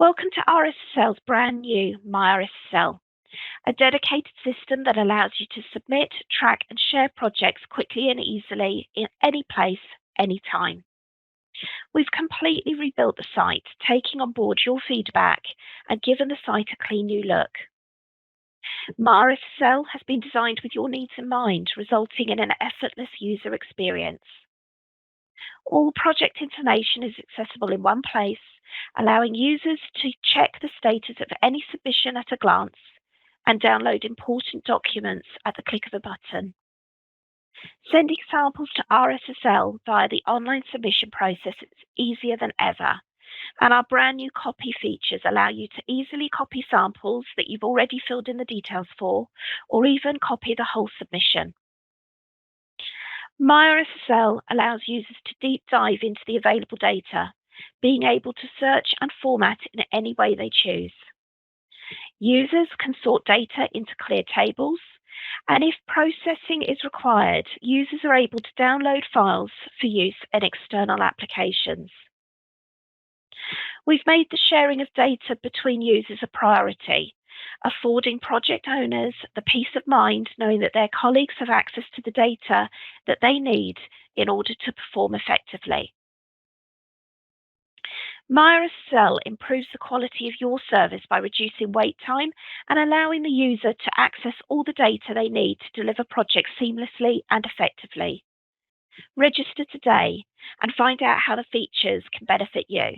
Welcome to RSSL's brand new My RSSL, a dedicated system that allows you to submit, track, and share projects quickly and easily in any place, anytime. We've completely rebuilt the site, taking on board your feedback and given the site a clean new look. My RSSL has been designed with your needs in mind, resulting in an effortless user experience. All project information is accessible in one place, allowing users to check the status of any submission at a glance and download important documents at the click of a button. Sending samples to RSSL via the online submission process is easier than ever, and our brand new copy features allow you to easily copy samples that you've already filled in the details for, or even copy the whole submission. My RSSL allows users to deep dive into the available data, being able to search and format in any way they choose. Users can sort data into clear tables, and if processing is required, users are able to download files for use in external applications. We've made the sharing of data between users a priority, affording project owners the peace of mind knowing that their colleagues have access to the data that they need in order to perform effectively. My RSSL improves the quality of your service by reducing wait time and allowing the user to access all the data they need to deliver projects seamlessly and effectively. Register today and find out how the features can benefit you.